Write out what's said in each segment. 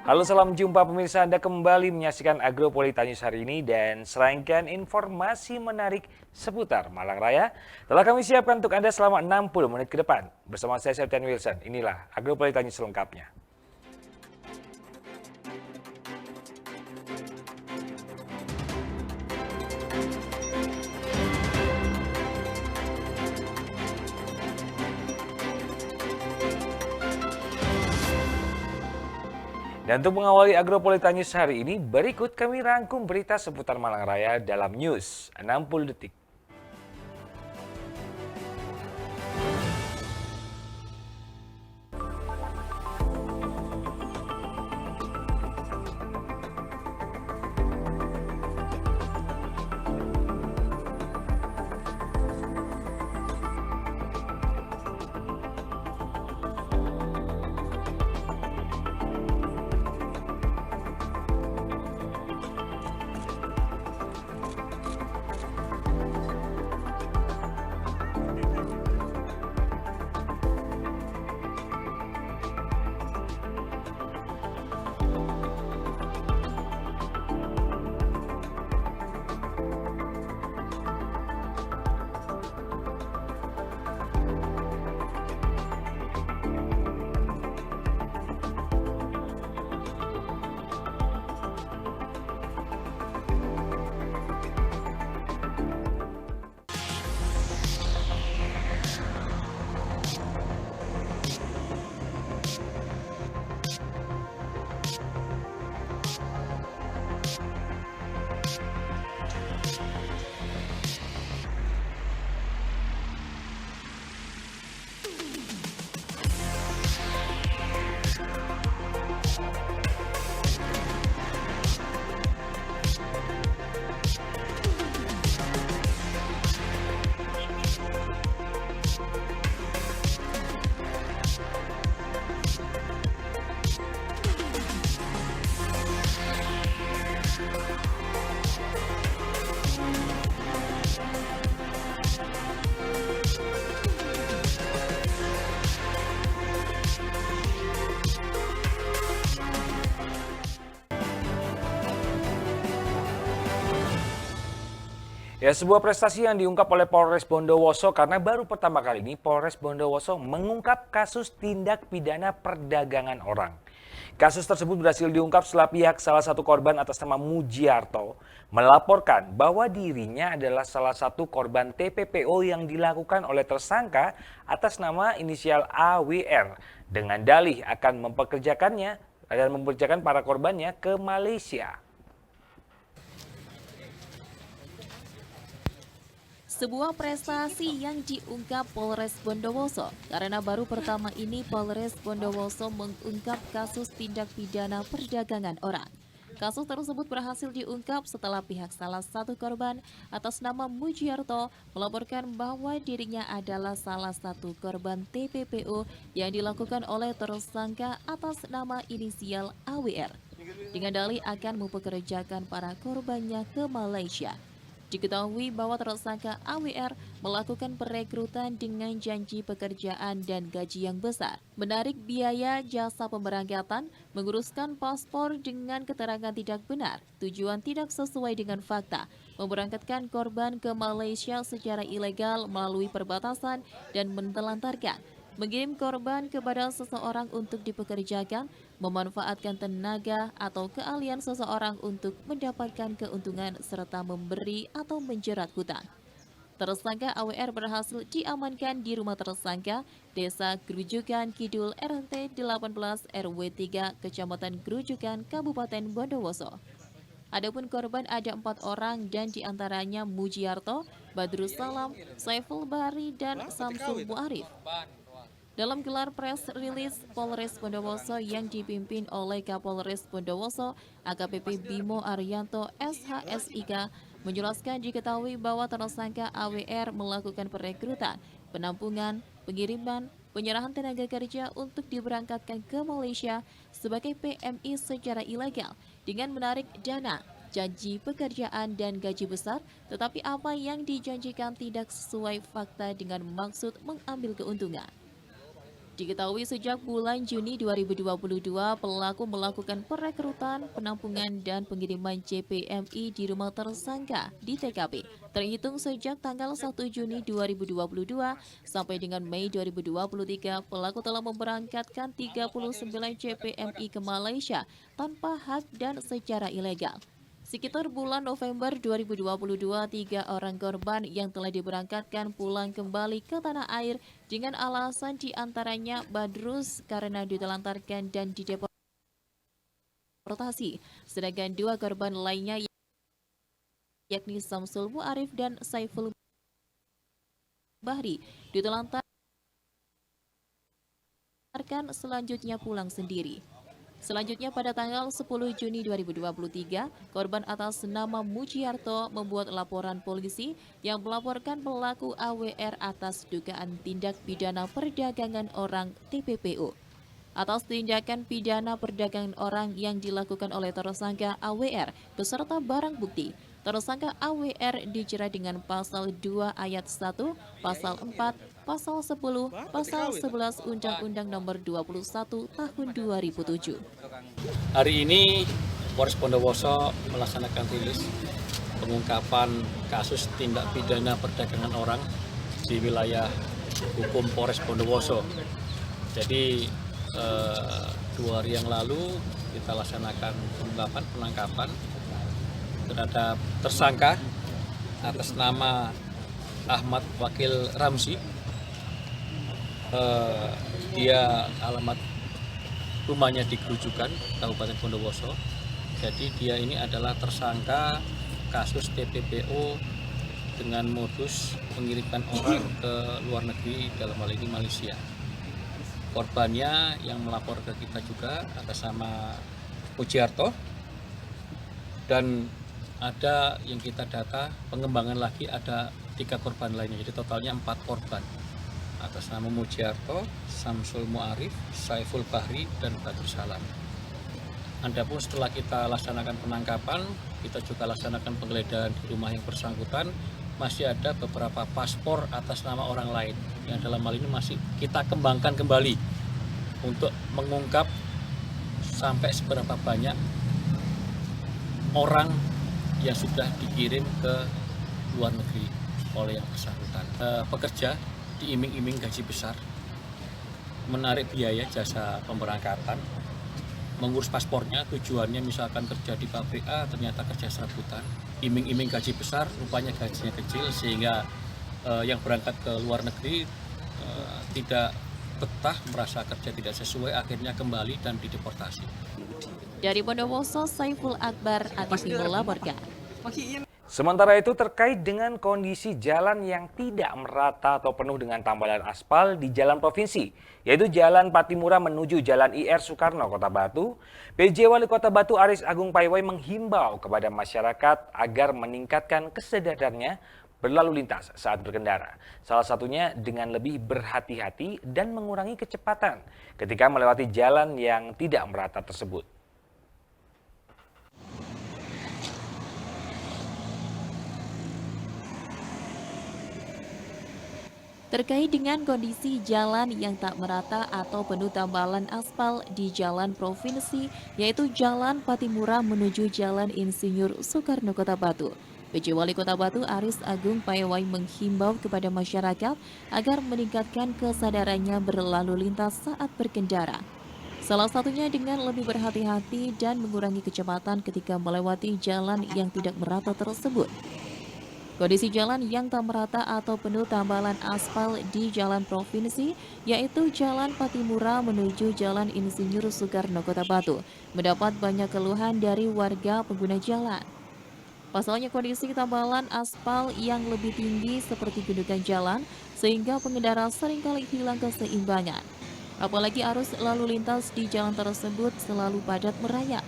Halo, salam jumpa pemirsa. Anda kembali menyaksikan Agropolita News hari ini dan serangkaian informasi menarik seputar Malang Raya telah kami siapkan untuk Anda selama 60 menit ke depan. Bersama saya Septian Wilson, inilah Agropolita News selengkapnya. Dan untuk mengawali Agropolita News hari ini, berikut kami rangkum berita seputar Malang Raya dalam News 60 Detik. Ya, sebuah prestasi yang diungkap oleh Polres Bondowoso karena baru pertama kali ini Polres Bondowoso mengungkap kasus tindak pidana perdagangan orang. Kasus tersebut berhasil diungkap setelah pihak salah satu korban atas nama Mujiarto melaporkan bahwa dirinya adalah salah satu korban TPPO yang dilakukan oleh tersangka atas nama inisial AWR dengan dalih akan mempekerjakannya dan mempekerjakan para korbannya ke Malaysia. Sebuah prestasi yang diungkap Polres Bondowoso karena baru pertama ini Polres Bondowoso mengungkap kasus tindak pidana perdagangan orang. Kasus tersebut berhasil diungkap setelah pihak salah satu korban atas nama Mujiarto melaporkan bahwa dirinya adalah salah satu korban TPPO yang dilakukan oleh tersangka atas nama inisial AWR dengan dalih akan mempekerjakan para korbannya ke Malaysia. Diketahui bahwa tersangka AWR melakukan perekrutan dengan janji pekerjaan dan gaji yang besar, menarik biaya jasa pemberangkatan, menguruskan paspor dengan keterangan tidak benar, tujuan tidak sesuai dengan fakta, memberangkatkan korban ke Malaysia secara ilegal melalui perbatasan dan menelantarkan, mengirim korban kepada seseorang untuk dipekerjakan, memanfaatkan tenaga atau keahlian seseorang untuk mendapatkan keuntungan serta memberi atau menjerat hutang. Tersangka AWR berhasil diamankan di rumah tersangka Desa Grujukan Kidul RT 18 RW 3 Kecamatan Grujukan Kabupaten Bondowoso. Adapun korban ada 4 orang dan diantaranya Mujiarto, Badrus Salam, Saiful Bahri, dan Samsul Muarif. Dalam gelar press release Polres Bondowoso yang dipimpin oleh Kapolres Bondowoso, AKBP Bimo Arianto SHSIK, menjelaskan diketahui bahwa tersangka AWR melakukan perekrutan, penampungan, pengiriman, penyerahan tenaga kerja untuk diberangkatkan ke Malaysia sebagai PMI secara ilegal dengan menarik dana, janji pekerjaan dan gaji besar, tetapi apa yang dijanjikan tidak sesuai fakta dengan maksud mengambil keuntungan. Diketahui sejak bulan Juni 2022, pelaku melakukan perekrutan, penampungan, dan pengiriman JPMI di rumah tersangka di TKP. Terhitung sejak tanggal 1 Juni 2022 sampai dengan Mei 2023, pelaku telah memberangkatkan 39 JPMI ke Malaysia tanpa hak dan secara ilegal. Sekitar bulan November 2022, 3 orang korban yang telah diberangkatkan pulang kembali ke tanah air dengan alasan diantaranya Badrus karena ditelantarkan dan dideportasi. Sedangkan 2 korban lainnya yakni Samsul Mu'arif dan Saiful Bahri ditelantarkan selanjutnya pulang sendiri. Selanjutnya pada tanggal 10 Juni 2023, korban atas nama Mujiarto membuat laporan polisi yang melaporkan pelaku AWR atas dugaan tindak pidana perdagangan orang TPPO. Atas tindakan pidana perdagangan orang yang dilakukan oleh tersangka AWR beserta barang bukti, tersangka AWR dijerat dengan pasal 2 ayat 1, pasal 4, pasal 10, pasal 11 Undang-Undang Nomor 21 Tahun 2007. Hari ini Polres Bondowoso melaksanakan rilis pengungkapan kasus tindak pidana perdagangan orang di wilayah hukum Polres Bondowoso. Jadi 2 hari yang lalu kita laksanakan pengungkapan penangkapan terhadap tersangka atas nama Ahmad Wakil Ramzi. Dia alamat rumahnya di Grujukan, Kabupaten Bondowoso. Jadi dia ini adalah tersangka kasus TPPO dengan modus mengirimkan orang ke luar negeri, dalam hal ini Malaysia. Korbannya yang melapor ke kita juga atas nama Mujiarto, dan ada yang kita data pengembangan lagi ada 3 korban lainnya, jadi totalnya 4 korban atas nama Mujiarto, Samsul Mu'arif, Saiful Bahri, dan Badrus Salam. Adapun setelah kita laksanakan penangkapan, kita juga laksanakan penggeledahan di rumah yang bersangkutan. Masih ada beberapa paspor atas nama orang lain yang dalam hal ini masih kita kembangkan kembali untuk mengungkap sampai seberapa banyak orang yang sudah dikirim ke luar negeri oleh yang bersangkutan. Pekerja diiming-iming gaji besar, menarik biaya jasa pemberangkatan, mengurus paspornya, tujuannya misalkan kerja di pabrik A, ternyata kerja serabutan, iming-iming gaji besar, rupanya gajinya kecil, sehingga yang berangkat ke luar negeri tidak betah, merasa kerja tidak sesuai, akhirnya kembali dan dideportasi. Dari Bondowoso, Saiful Akbar, ATV melaporkan. Sementara itu terkait dengan kondisi jalan yang tidak merata atau penuh dengan tambalan aspal di jalan provinsi, yaitu Jalan Patimura menuju Jalan IR Soekarno, Kota Batu, PJ Wali Kota Batu Aris Agung Paiwai menghimbau kepada masyarakat agar meningkatkan kesadarannya berlalu lintas saat berkendara. Salah satunya dengan lebih berhati-hati dan mengurangi kecepatan ketika melewati jalan yang tidak merata tersebut. Terkait dengan kondisi jalan yang tak merata atau penuh tambalan aspal di jalan provinsi, yaitu Jalan Patimura menuju Jalan Insinyur Soekarno Kota Batu, PJ Wali Kota Batu Aris Agung Paiwai menghimbau kepada masyarakat agar meningkatkan kesadarannya berlalu lintas saat berkendara. Salah satunya dengan lebih berhati-hati dan mengurangi kecepatan ketika melewati jalan yang tidak merata tersebut. Kondisi jalan yang tak merata atau penuh tambalan aspal di jalan provinsi, yaitu Jalan Patimura menuju Jalan Insinyur Soekarno Kota Batu, mendapat banyak keluhan dari warga pengguna jalan. Pasalnya kondisi tambalan aspal yang lebih tinggi seperti gundukan jalan, sehingga pengendara seringkali hilang keseimbangan. Apalagi arus lalu lintas di jalan tersebut selalu padat merayap.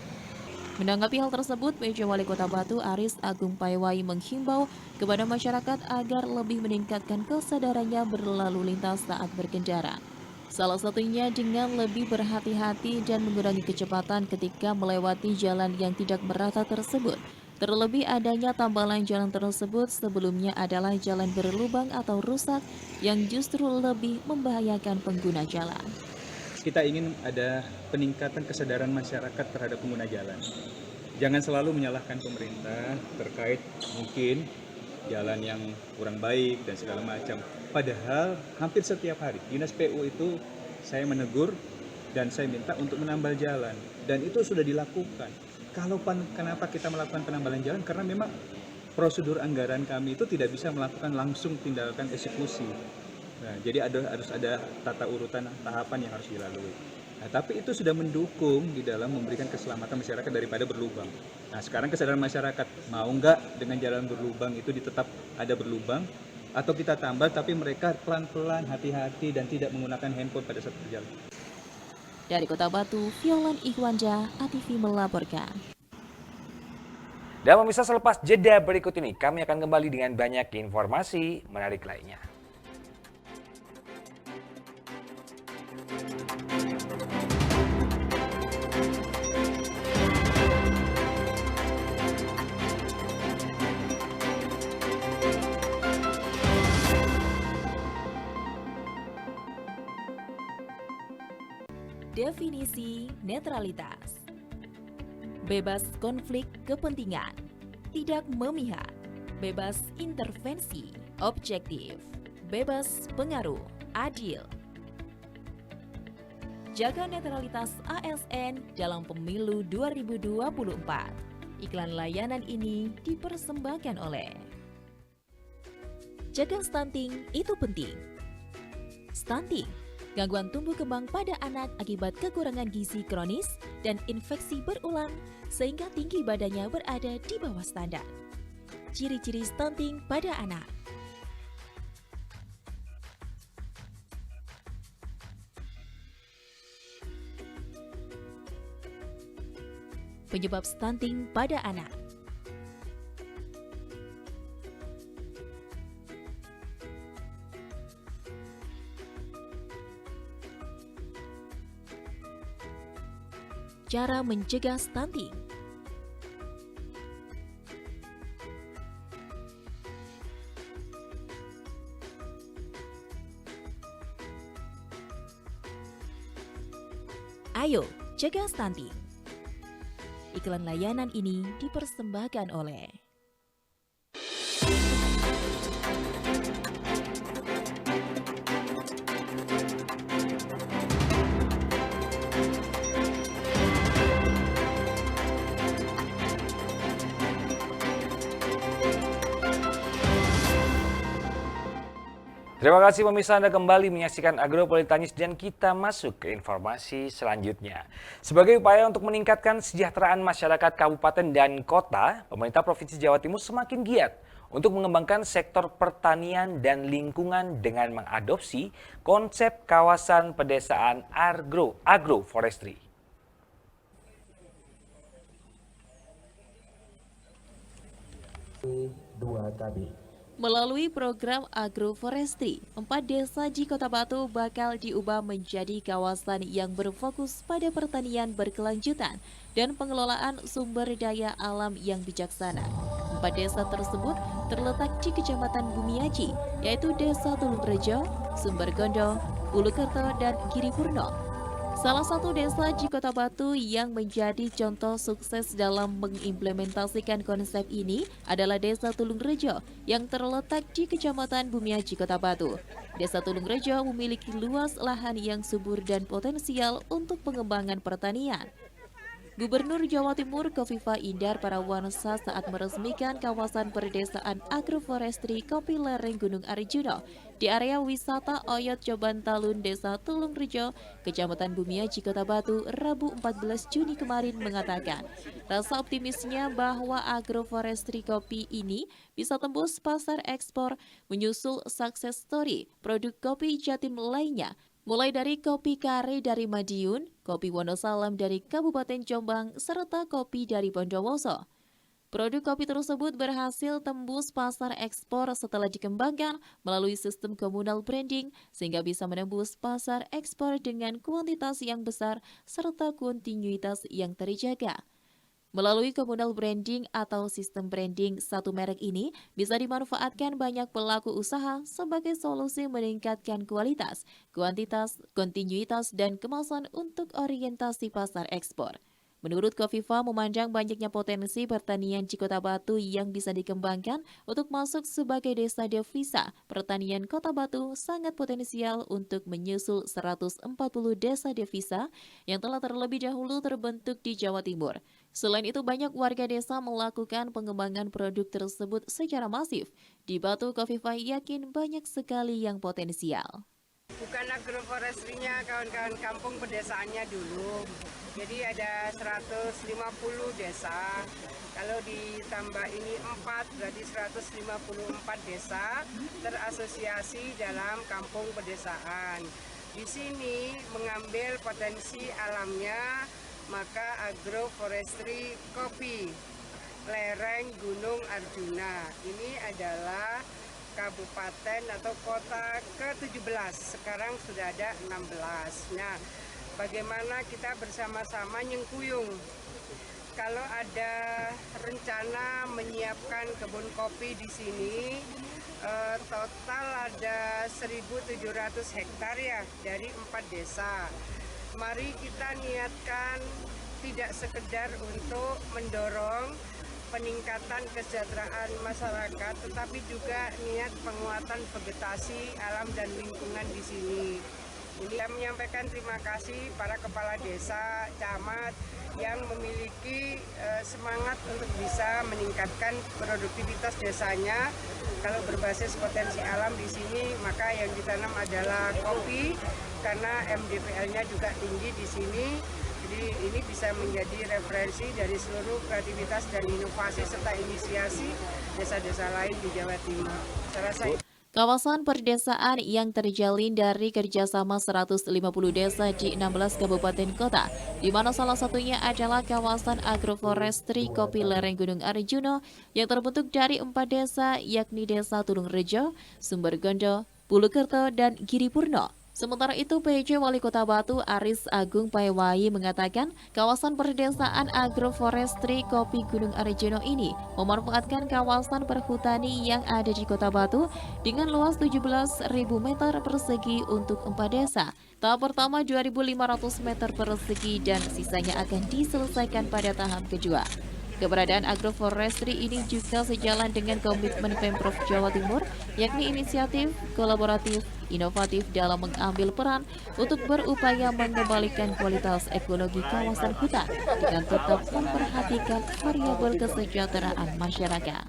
Menanggapi hal tersebut, PJ Wali Kota Batu Aris Agung Paiwai menghimbau kepada masyarakat agar lebih meningkatkan kesadarannya berlalu lintas saat berkendara. Salah satunya dengan lebih berhati-hati dan mengurangi kecepatan ketika melewati jalan yang tidak merata tersebut. Terlebih adanya tambalan jalan tersebut sebelumnya adalah jalan berlubang atau rusak yang justru lebih membahayakan pengguna jalan. Kita ingin ada peningkatan kesadaran masyarakat terhadap pengguna jalan. Jangan selalu menyalahkan pemerintah terkait mungkin jalan yang kurang baik dan segala macam. Padahal hampir setiap hari Dinas PU itu saya menegur dan saya minta untuk menambal jalan, dan itu sudah dilakukan. Kenapa kita melakukan penambalan jalan? Karena memang prosedur anggaran kami itu tidak bisa melakukan langsung tindakan eksekusi. Nah, jadi harus ada tata urutan tahapan yang harus dilalui. Nah, tapi itu sudah mendukung di dalam memberikan keselamatan masyarakat daripada berlubang. Nah, sekarang kesadaran masyarakat, mau nggak dengan jalan berlubang itu tetap ada berlubang, atau kita tambal tapi mereka pelan-pelan, hati-hati dan tidak menggunakan handphone pada saat berjalan. Dari Kota Batu, Violan Ikhwanja, ATV melaporkan. Dan pemirsa, selepas jeda berikut ini, kami akan kembali dengan banyak informasi menarik lainnya. Definisi netralitas. Bebas konflik kepentingan, tidak memihak, bebas intervensi, objektif, bebas pengaruh, adil. Jaga netralitas ASN dalam pemilu 2024. Iklan layanan ini dipersembahkan oleh Jaga stunting itu penting. Stunting, gangguan tumbuh kembang pada anak akibat kekurangan gizi kronis dan infeksi berulang sehingga tinggi badannya berada di bawah standar. Ciri-ciri stunting pada anak. Penyebab stunting pada anak. Cara mencegah stunting. Ayo, cegah stunting. Iklan layanan ini dipersembahkan oleh Terima kasih pemirsa, Anda kembali menyaksikan Agropolitanyus dan kita masuk ke informasi selanjutnya. Sebagai upaya untuk meningkatkan kesejahteraan masyarakat kabupaten dan kota, pemerintah Provinsi Jawa Timur semakin giat untuk mengembangkan sektor pertanian dan lingkungan dengan mengadopsi konsep kawasan pedesaan agroforestry. Melalui program agroforestry, 4 desa di Kota Batu bakal diubah menjadi kawasan yang berfokus pada pertanian berkelanjutan dan pengelolaan sumber daya alam yang bijaksana. 4 desa tersebut terletak di Kecamatan Bumiaji, yaitu Desa Tulungrejo, Sumbergondo, Ulukerto, dan Giripurno. Salah satu desa di Kota Batu yang menjadi contoh sukses dalam mengimplementasikan konsep ini adalah Desa Tulungrejo yang terletak di Kecamatan Bumiaji, Kota Batu. Desa Tulungrejo memiliki luas lahan yang subur dan potensial untuk pengembangan pertanian. Gubernur Jawa Timur Khofifah Indar Parawansa saat meresmikan kawasan perdesaan agroforestry Kopi Lereng Gunung Arjuno di area wisata Oyot Coban Talun Desa Tulungrejo, Kecamatan Bumiaji, Kota Batu, Rabu 14 Juni kemarin mengatakan rasa optimisnya bahwa agroforestry kopi ini bisa tembus pasar ekspor menyusul success story produk kopi Jatim lainnya, mulai dari kopi kare dari Madiun, kopi Wonosalam dari Kabupaten Jombang, serta kopi dari Bondowoso. Produk kopi tersebut berhasil tembus pasar ekspor setelah dikembangkan melalui sistem komunal branding sehingga bisa menembus pasar ekspor dengan kuantitas yang besar serta kontinuitas yang terjaga. Melalui communal branding atau sistem branding satu merek ini bisa dimanfaatkan banyak pelaku usaha sebagai solusi meningkatkan kualitas, kuantitas, kontinuitas, dan kemasan untuk orientasi pasar ekspor. Menurut Kofifa, memandang banyaknya potensi pertanian di Kota Batu yang bisa dikembangkan untuk masuk sebagai desa devisa, pertanian Kota Batu sangat potensial untuk menyusul 140 desa devisa yang telah terlebih dahulu terbentuk di Jawa Timur. Selain itu, banyak warga desa melakukan pengembangan produk tersebut secara masif. Di Batu, Kofifa yakin banyak sekali yang potensial. Bukan agroforestry-nya kawan-kawan kampung pedesaannya dulu. Jadi ada 150 desa. Kalau ditambah ini 4 berarti 154 desa terasosiasi dalam kampung pedesaan. Di sini mengambil potensi alamnya, maka agroforestry kopi lereng Gunung Arjuna. Ini adalah kabupaten atau kota ke-17, sekarang sudah ada 16. Nah, bagaimana kita bersama-sama nyengkuyung. Kalau ada rencana menyiapkan kebun kopi di sini, total ada 1.700 hektar ya dari 4 desa. Mari kita niatkan tidak sekedar untuk mendorong peningkatan kesejahteraan masyarakat, tetapi juga niat penguatan vegetasi alam dan lingkungan di sini. Ini saya menyampaikan terima kasih para kepala desa, camat yang memiliki semangat untuk bisa meningkatkan produktivitas desanya. Kalau berbasis potensi alam di sini, maka yang ditanam adalah kopi karena MDPL-nya juga tinggi di sini. Jadi ini bisa menjadi referensi dari seluruh kreativitas dan inovasi serta inisiasi desa-desa lain di Jawa Timur. Saya rasa Kawasan perdesaan yang terjalin dari kerjasama 150 desa di 16 kabupaten kota, di mana salah satunya adalah kawasan agroforestry Kopi Lereng Gunung Arjuna yang terbentuk dari 4 desa, yakni Desa Tulung Rejo, Sumbergondo, Pulukerto, dan Giripurno. Sementara itu, PJ Wali Kota Batu Aris Agung Paewai mengatakan kawasan perdesaan agroforestry Kopi Gunung Arjuna ini memanfaatkan kawasan perhutani yang ada di Kota Batu dengan luas 17.000 meter persegi untuk 4 desa. Tahap pertama 2.500 meter persegi dan sisanya akan diselesaikan pada tahap kedua. Keberadaan agroforestry ini juga sejalan dengan komitmen Pemprov Jawa Timur, yakni inisiatif, kolaboratif, inovatif dalam mengambil peran untuk berupaya mengembalikan kualitas ekologi kawasan hutan dengan tetap memperhatikan variabel kesejahteraan masyarakat.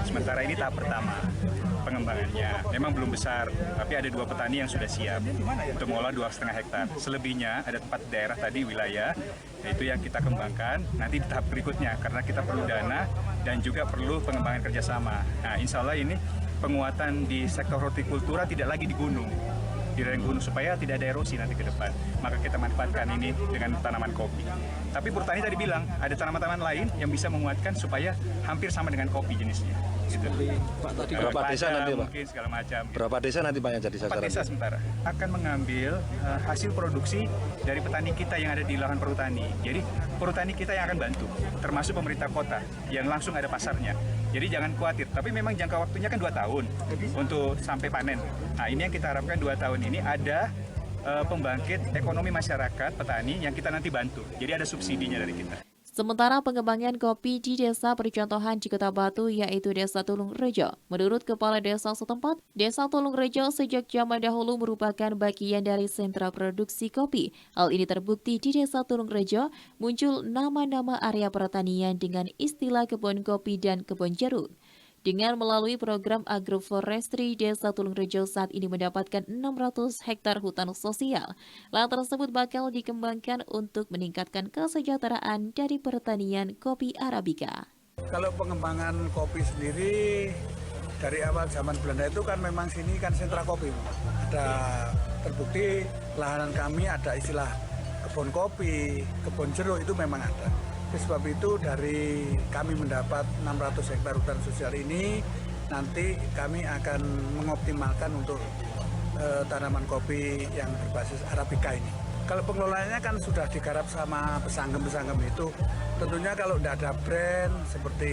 Sementara ini tahap pertama pengembangannya memang belum besar, tapi ada 2 petani yang sudah siap untuk mengolah 2,5 hektar. Selebihnya ada 4 daerah tadi wilayah, yaitu yang kita kembangkan nanti di tahap berikutnya karena kita perlu dana dan juga perlu pengembangan kerjasama. Nah, insya Allah ini penguatan di sektor hortikultura tidak lagi di gunung, di lereng gunung supaya tidak ada erosi nanti ke depan. Maka kita manfaatkan ini dengan tanaman kopi. Tapi Purtani tadi bilang ada tanaman-tanaman lain yang bisa menguatkan supaya hampir sama dengan kopi jenisnya. Gitu. Pak, tadi berapa desa nanti, Pak? Mungkin segala macam. Berapa desa nanti Pak yang jadi 4 sasaran? desa sementara akan mengambil hasil produksi dari petani kita yang ada di lahan perhutani. Jadi perhutani kita yang akan bantu, termasuk pemerintah kota yang langsung ada pasarnya. Jadi jangan khawatir, tapi memang jangka waktunya kan 2 tahun untuk sampai panen. Nah, ini yang kita harapkan 2 tahun ini ada pembangkit ekonomi masyarakat petani yang kita nanti bantu. Jadi ada subsidinya dari kita. Sementara pengembangan kopi di desa percontohan di Kota Batu yaitu Desa Tulung Rejo. Menurut Kepala Desa setempat, Desa Tulung Rejo sejak zaman dahulu merupakan bagian dari sentra produksi kopi. Hal ini terbukti di Desa Tulung Rejo muncul nama-nama area pertanian dengan istilah kebun kopi dan kebun jeruk. Dengan melalui program agroforestry, Desa Tulung Rejo saat ini mendapatkan 600 hektar hutan sosial. Lahan tersebut bakal dikembangkan untuk meningkatkan kesejahteraan dari pertanian kopi Arabica. Kalau pengembangan kopi sendiri dari awal zaman Belanda itu kan memang sini kan sentra kopi. Ada terbukti lahanan kami ada istilah kebun kopi, kebun jeruk itu memang ada. Sebab itu dari kami mendapat 600 hektar hutan sosial ini, nanti kami akan mengoptimalkan untuk tanaman kopi yang berbasis Arabica ini. kalau pengelolaannya kan sudah digarap sama pesanggem-pesanggem itu. Tentunya kalau tidak ada brand seperti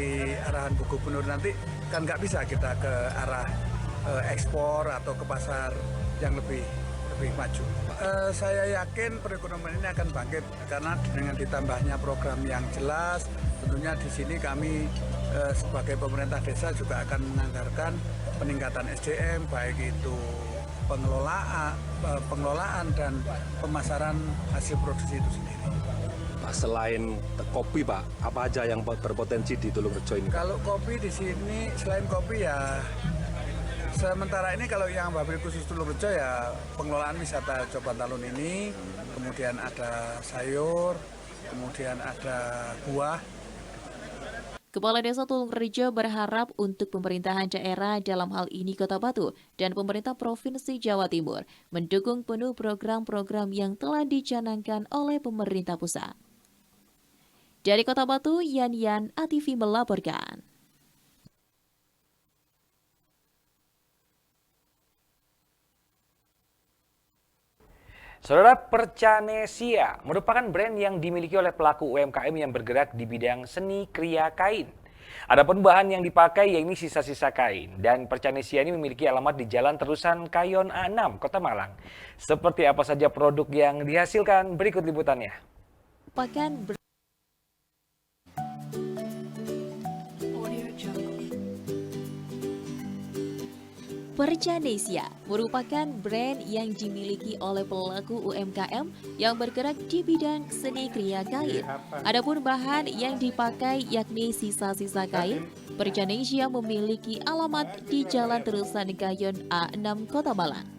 arahan Bu Gubernur nanti kan nggak bisa kita ke arah ekspor atau ke pasar yang lebih maju. Saya yakin perekonomian ini akan bangkit karena dengan ditambahnya program yang jelas, tentunya di sini kami sebagai pemerintah desa juga akan menganggarkan peningkatan SDM, baik itu pengelolaan dan pemasaran hasil produksi itu sendiri. Pak, selain kopi Pak, apa aja yang berpotensi di Tulungrejo ini? Kalau kopi di sini, selain kopi ya sementara ini kalau yang wabil khusus Tulungrejo ya pengelolaan wisata Coban Talun ini, kemudian ada sayur, kemudian ada buah. Kepala Desa Tulungrejo berharap untuk pemerintahan daerah dalam hal ini Kota Batu dan pemerintah Provinsi Jawa Timur mendukung penuh program-program yang telah dicanangkan oleh pemerintah pusat. Dari Kota Batu, Yan ATV melaporkan. Saudara, Percanesia merupakan brand yang dimiliki oleh pelaku UMKM yang bergerak di bidang seni kriya kain. Adapun bahan yang dipakai yakni sisa-sisa kain, dan Percanesia ini memiliki alamat di Jalan Terusan Kayon A6, Kota Malang. Seperti apa saja produk yang dihasilkan, berikut liputannya. Percanesia merupakan brand yang dimiliki oleh pelaku UMKM yang bergerak di bidang seni kriya kain. Adapun bahan yang dipakai yakni sisa-sisa kain, Percanesia memiliki alamat di Jalan Terusan Kayon A6, Kota Malang.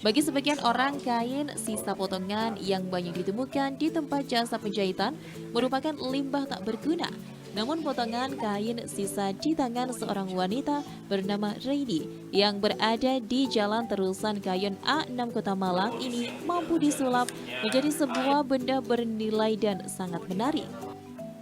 Bagi sebagian orang, kain sisa potongan yang banyak ditemukan di tempat jasa penjahitan merupakan limbah tak berguna. Namun potongan kain sisa di tangan seorang wanita bernama Reini yang berada di Jalan Terusan Kayon A6 Kota Malang ini mampu disulap menjadi sebuah benda bernilai dan sangat menarik.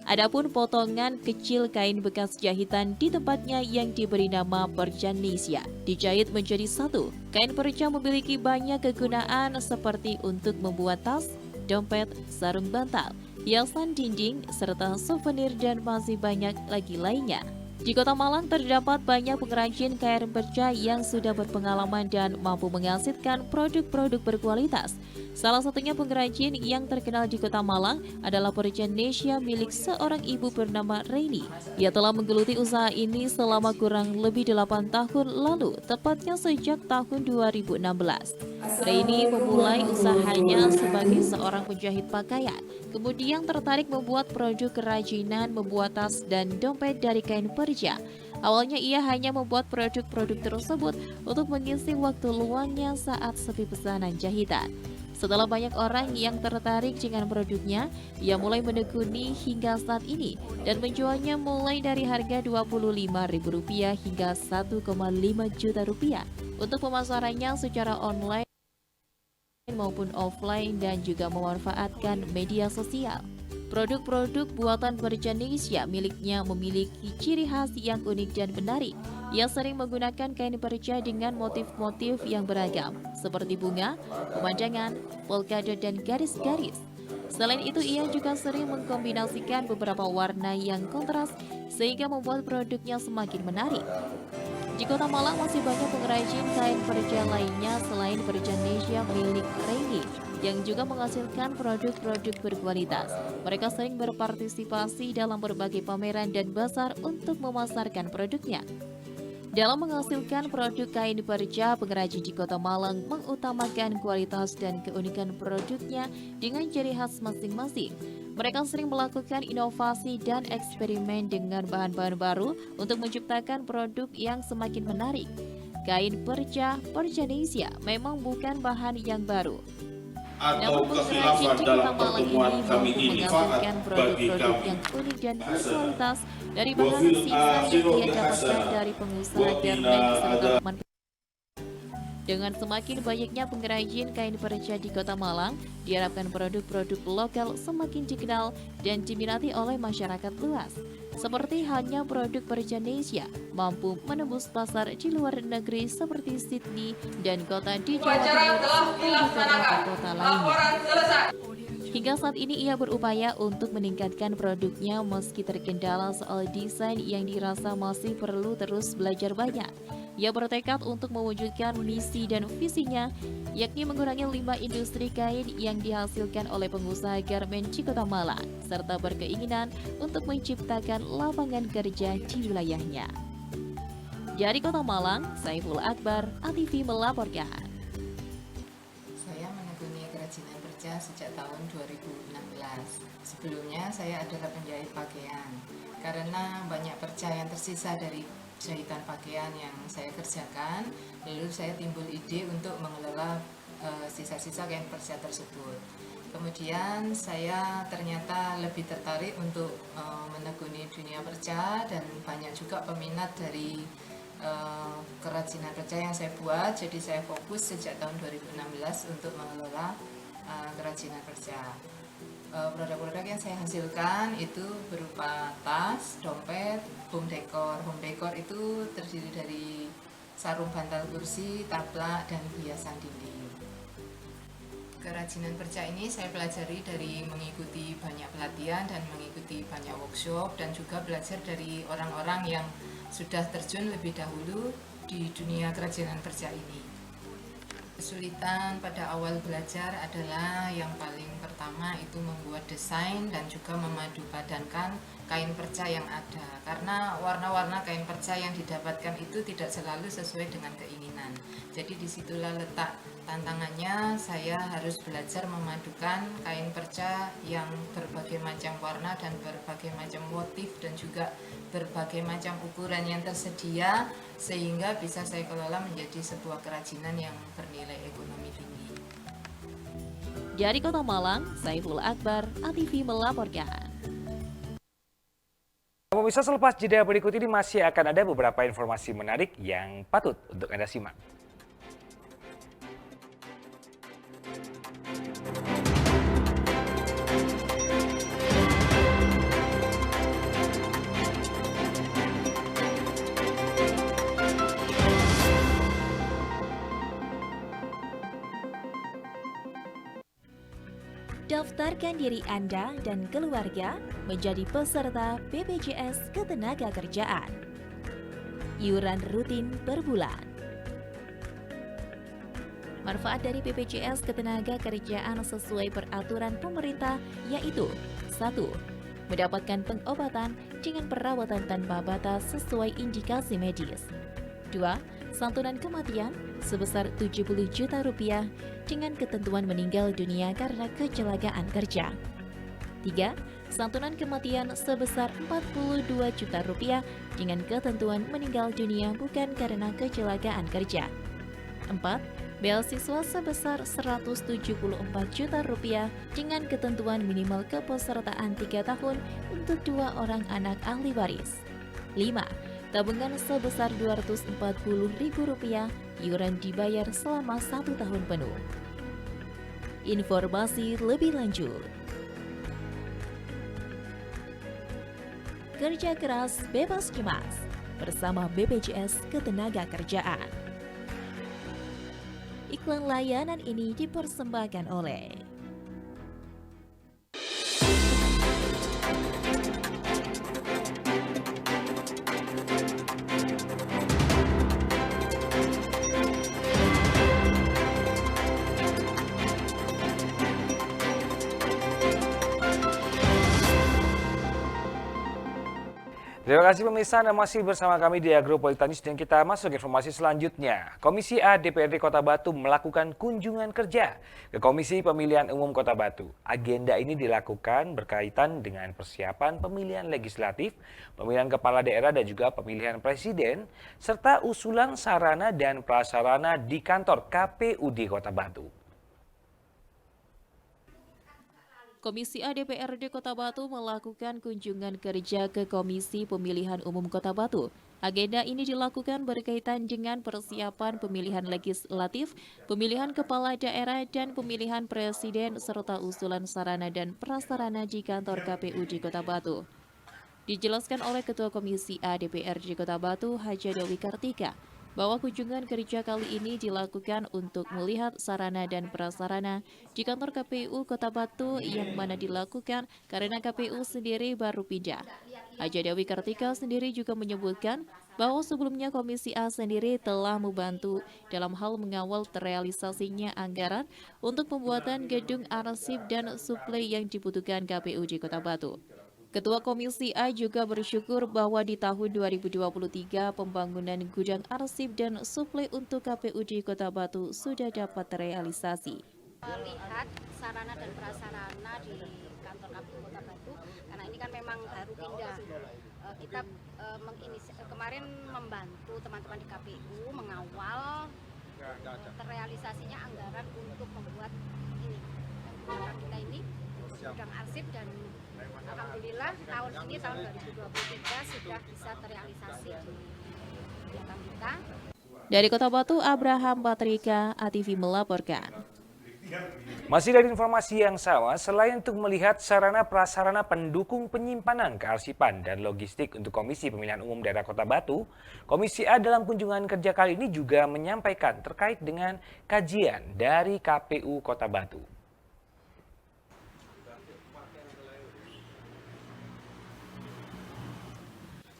Adapun potongan kecil kain bekas jahitan di tempatnya yang diberi nama Percanesia dijahit menjadi satu. Kain perca memiliki banyak kegunaan seperti untuk membuat tas, dompet, sarung bantal, hiasan dinding, serta souvenir dan masih banyak lagi lainnya. Di Kota Malang terdapat banyak pengrajin kain perca yang sudah berpengalaman dan mampu menghasilkan produk-produk berkualitas. Salah satunya pengrajin yang terkenal di Kota Malang adalah Percanesia milik seorang ibu bernama Reini. Ia telah menggeluti usaha ini selama kurang lebih 8 tahun lalu, tepatnya sejak tahun 2016. Reini memulai usahanya sebagai seorang penjahit pakaian, kemudian tertarik membuat produk kerajinan membuat tas dan dompet dari kain perca. Awalnya ia hanya membuat produk-produk tersebut untuk mengisi waktu luangnya saat sepi pesanan jahitan. Setelah banyak orang yang tertarik dengan produknya, ia mulai menekuni hingga saat ini dan menjualnya mulai dari harga Rp25.000 hingga Rp1,5 juta. Untuk pemasarannya secara online maupun offline dan juga memanfaatkan media sosial. Produk-produk buatan Percanesia miliknya memiliki ciri khas yang unik dan menarik. Ia sering menggunakan kain perca dengan motif-motif yang beragam, seperti bunga, pemandangan, polkadot, dan garis-garis. Selain itu, ia juga sering mengkombinasikan beberapa warna yang kontras, sehingga membuat produknya semakin menarik. Di Kota Malang masih banyak pengrajin kain perca lainnya selain Percanesia milik Reini, yang juga menghasilkan produk-produk berkualitas. Mereka sering berpartisipasi dalam berbagai pameran dan bazar untuk memasarkan produknya. Dalam menghasilkan produk kain perca, pengrajin di Kota Malang mengutamakan kualitas dan keunikan produknya dengan ciri khas masing-masing. Mereka sering melakukan inovasi dan eksperimen dengan bahan-bahan baru untuk menciptakan produk yang semakin menarik. Kain perca Percanesia memang bukan bahan yang baru. Namun pengrajin di Kota Malang ini mampu menghasilkan produk-produk yang unik dan berkualitas dari bahan sisa yang ia dapatkan dari pengusaha garmen serta Dengan semakin banyaknya pengrajin kain perca di Kota Malang, diharapkan produk-produk lokal semakin dikenal dan diminati oleh masyarakat luas. Seperti halnya produk perca Indonesia mampu menembus pasar di luar negeri seperti Sydney dan kota di Jawa Timur serta beberapa kota lainnya. Hingga saat ini ia berupaya untuk meningkatkan produknya meski terkendala soal desain yang dirasa masih perlu terus belajar banyak. Ia bertekad untuk mewujudkan misi dan visinya, yakni mengurangi limbah industri kain yang dihasilkan oleh pengusaha garmen di Kota Malang, serta berkeinginan untuk menciptakan lapangan kerja di wilayahnya. Dari Kota Malang, Saiful Akbar, ATV melaporkan. Saya menekuni kerajinan perca sejak tahun 2016. Sebelumnya saya adalah penjahit pakaian. Karena banyak perca yang tersisa dari jahitan pakaian yang saya kerjakan, lalu saya timbul ide untuk mengelola sisa-sisa kain perca tersebut. Kemudian saya ternyata lebih tertarik untuk menekuni dunia perca dan banyak juga peminat dari kerajinan perca yang saya buat. Jadi saya fokus sejak tahun 2016 untuk mengelola kerajinan perca. Produk-produk yang saya hasilkan itu berupa tas, dompet, home decor. Home decor itu terdiri dari sarung bantal kursi, taplak, dan hiasan dinding. Kerajinan perca ini saya pelajari dari mengikuti banyak pelatihan dan mengikuti banyak workshop, dan juga belajar dari orang-orang yang sudah terjun lebih dahulu di dunia kerajinan perca ini. Kesulitan pada awal belajar adalah yang paling pertama itu membuat desain dan juga memadupadankan kain perca yang ada, karena warna-warna kain perca yang didapatkan itu tidak selalu sesuai dengan keinginan. Jadi disitulah letak tantangannya. Saya harus belajar memadukan kain perca yang berbagai macam warna dan berbagai macam motif dan juga berbagai macam ukuran yang tersedia, sehingga bisa saya kelola menjadi sebuah kerajinan yang bernilai ekonomi tinggi. Dari Kota Malang, Saiful Akbar, ATV melaporkan. Pemirsa, selepas jeda berikut ini masih akan ada beberapa informasi menarik yang patut untuk Anda simak. Daftarkan diri Anda dan keluarga menjadi peserta BPJS Ketenagakerjaan. Iuran rutin per bulan. Manfaat dari BPJS Ketenagakerjaan sesuai peraturan pemerintah yaitu 1. Mendapatkan pengobatan dengan perawatan tanpa batas sesuai indikasi medis. 2. Santunan kematian sebesar 70 juta rupiah dengan ketentuan meninggal dunia karena kecelakaan kerja. 3. Santunan kematian sebesar 42 juta rupiah dengan ketentuan meninggal dunia bukan karena kecelakaan kerja. 4. Beasiswa sebesar 174 juta rupiah dengan ketentuan minimal kepesertaan 3 tahun untuk 2 orang anak ahli waris. 5. Tabungan sebesar Rp240.000, iuran dibayar selama 1 tahun penuh. Informasi lebih lanjut. Kerja keras bebas cemas bersama BPJS Ketenagakerjaan. Iklan layanan ini dipersembahkan oleh Terima kasih pemirsa, Anda masih bersama kami di Agropolitan News dan kita masuk ke informasi selanjutnya. Komisi A DPRD Kota Batu melakukan kunjungan kerja ke Komisi Pemilihan Umum Kota Batu. Agenda ini dilakukan berkaitan dengan persiapan pemilihan legislatif, pemilihan kepala daerah dan juga pemilihan presiden, serta usulan sarana dan prasarana di kantor KPUD Kota Batu. Komisi A DPRD Kota Batu melakukan kunjungan kerja ke Komisi Pemilihan Umum Kota Batu Agenda ini dilakukan berkaitan dengan persiapan pemilihan legislatif, pemilihan kepala daerah, dan pemilihan presiden, serta usulan sarana dan prasarana di kantor KPU di Kota Batu. Dijelaskan oleh Ketua Komisi A DPRD Kota Batu, Haja Dewi Kartika, bahwa kunjungan kerja kali ini dilakukan untuk melihat sarana dan prasarana di kantor KPU Kota Batu yang mana dilakukan karena KPU sendiri baru pindah. Haja Dewi Kartika sendiri juga menyebutkan bahwa sebelumnya Komisi A sendiri telah membantu dalam hal mengawal terrealisasinya anggaran untuk pembuatan gedung arsip dan suplai yang dibutuhkan KPU di Kota Batu. Ketua Komisi A juga bersyukur bahwa di tahun 2023 pembangunan gudang arsip dan suplai untuk KPU di Kota Batu sudah dapat terrealisasi. Melihat sarana dan prasarana di kantor KPU Kota Batu, karena ini kan memang baru pindah. Kita kemarin membantu teman-teman di KPU mengawal terrealisasinya anggaran untuk membuat ini kita ini gudang arsip, dan alhamdulillah tahun 2023 sudah bisa terrealisasi di belakang kita. Dari Kota Batu, Abraham Patrika, ATV melaporkan. Masih dari informasi yang sama, selain untuk melihat sarana prasarana pendukung penyimpanan kearsipan dan logistik untuk Komisi Pemilihan Umum Daerah Kota Batu, Komisi A dalam kunjungan kerja kali ini juga menyampaikan terkait dengan kajian dari KPU Kota Batu.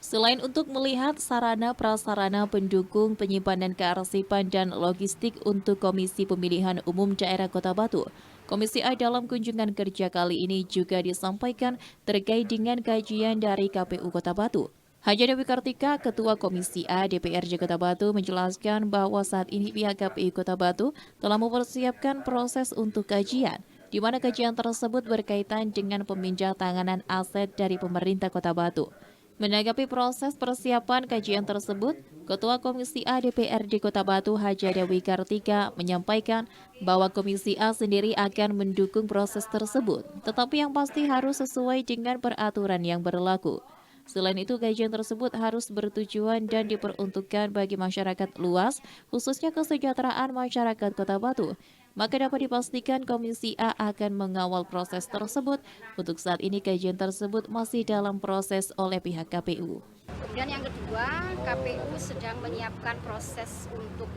Selain untuk melihat sarana prasarana pendukung penyimpanan kearsipan dan logistik untuk Komisi Pemilihan Umum Daerah Kota Batu, Komisi A dalam kunjungan kerja kali ini juga disampaikan terkait dengan kajian dari KPU Kota Batu. Haja Dewi Kartika, Ketua Komisi A DPRD Kota Batu, menjelaskan bahwa saat ini pihak KPU Kota Batu telah mempersiapkan proses untuk kajian, di mana kajian tersebut berkaitan dengan peminjam tanganan aset dari pemerintah Kota Batu. Menanggapi proses persiapan kajian tersebut, Ketua Komisi A DPRD Kota Batu Haja Dewi Kartika menyampaikan bahwa Komisi A sendiri akan mendukung proses tersebut, tetapi yang pasti harus sesuai dengan peraturan yang berlaku. Selain itu, kajian tersebut harus bertujuan dan diperuntukkan bagi masyarakat luas, khususnya kesejahteraan masyarakat Kota Batu. Maka dapat dipastikan Komisi A akan mengawal proses tersebut. Untuk saat ini kajian tersebut masih dalam proses oleh pihak KPU. Kemudian yang kedua, KPU sedang menyiapkan proses untuk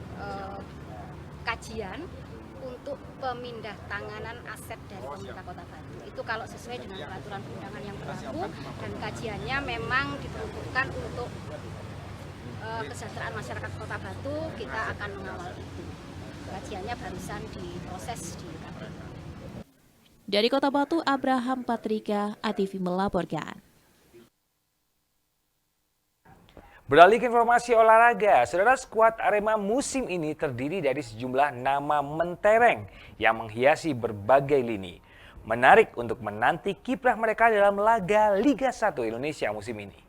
kajian untuk pemindah tanganan aset dari pemerintah Kota Batu. Itu kalau sesuai dengan peraturan undangan yang berlaku, dan kajiannya memang diperuntukkan untuk kesejahteraan masyarakat Kota Batu. Kita akan mengawal itu. Kajiannya barusan diproses di KPU. Dari Kota Batu, Abraham Patrika, ATV melaporkan. Beralih ke informasi olahraga, saudara, skuad Arema musim ini terdiri dari sejumlah nama mentereng yang menghiasi berbagai lini. Menarik untuk menanti kiprah mereka dalam laga Liga 1 Indonesia musim ini.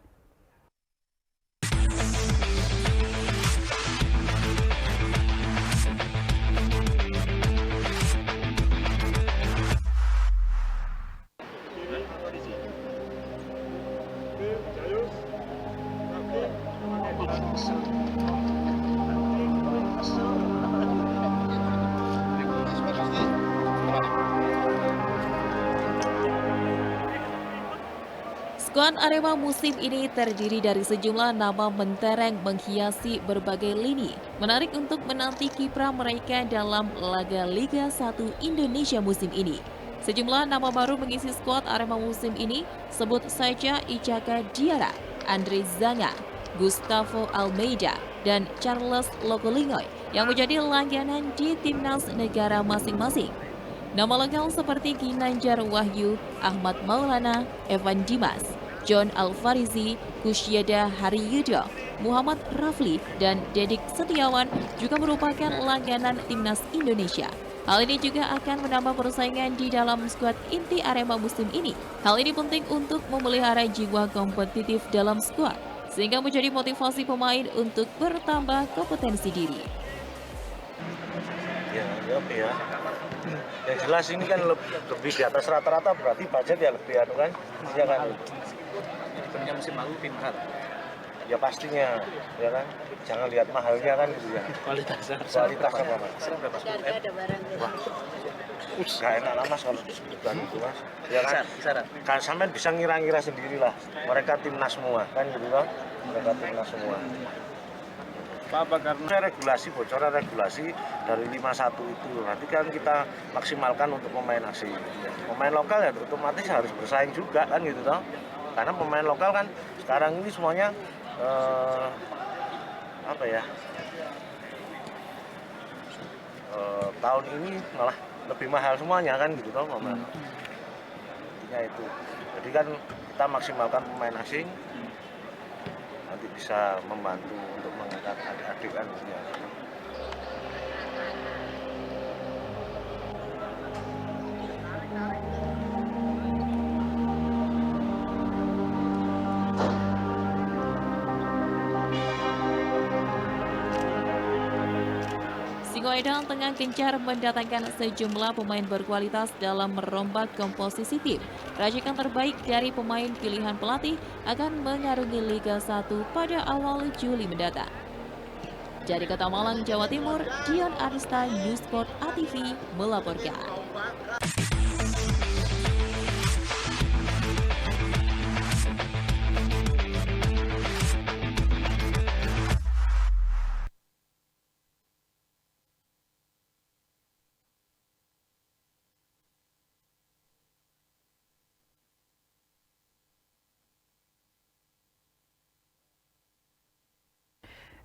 Skuad Arema musim ini terdiri dari sejumlah nama mentereng menghiasi berbagai lini. Menarik untuk menanti kiprah mereka dalam laga Liga 1 Indonesia musim ini. Sejumlah nama baru mengisi skuad Arema musim ini, sebut saja Icaka Diarra, Andre Zanga, Gustavo Almeida, dan Charles Lokolingoy yang menjadi langganan di timnas negara masing-masing. Nama lengkap seperti Ginanjar Wahyu, Ahmad Maulana, Evan Dimas, John Alfarizi, Kusyada Hariyudo, Muhammad Rafli, dan Dedik Setiawan juga merupakan langganan timnas Indonesia. Hal ini juga akan menambah persaingan di dalam skuad inti Arema musim ini. Hal ini penting untuk memelihara jiwa kompetitif dalam skuad, sehingga menjadi motivasi pemain untuk bertambah kompetensi diri. Ya. Yang jelas ini kan lebih di atas rata-rata, berarti budget ya lebih kan. Ya kan. Sebenarnya musim lalu tim Ya pastinya, ya kan. Jangan lihat mahalnya kan gitu ya. Kualitasnya apa mas? Wah, nggak enak lah mas kalau disebutkan gitu mas. Ya kan, kan sampai bisa ngira-ngira sendiri lah. Mereka timnas semua kan gitu kan. Mereka timnas semua. Apa karena bocoran regulasi dari 51 itu nanti kan kita maksimalkan untuk pemain asing. Pemain lokal ya otomatis harus bersaing juga kan gitu toh. Karena pemain lokal kan sekarang ini semuanya tahun ini malah lebih mahal semuanya kan gitu toh Mama. Intinya itu. Jadi kan kita maksimalkan pemain asing nanti bisa membantu untuk mengangkat adik-adik kan gitu ya. Singoedan tengah gencar mendatangkan sejumlah pemain berkualitas dalam merombak komposisi tim. Racikan terbaik dari pemain pilihan pelatih akan mengarungi Liga 1 pada awal Juli mendatang. Dari Kota Malang, Jawa Timur, Dion Arista, Newsport ATV melaporkan.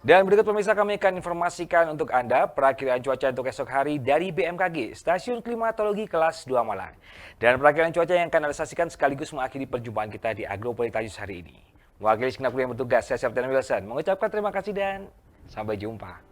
Dan berikut pemirsa kami akan informasikan untuk Anda perakiraan cuaca untuk esok hari dari BMKG, Stasiun Klimatologi Kelas 2 Malang. Dan perakiraan cuaca yang akan Anda saksikan sekaligus mengakhiri perjumpaan kita di Agropolitics hari ini. Mewakili segenap kru yang bertugas, saya Septian Wilson mengucapkan terima kasih dan sampai jumpa.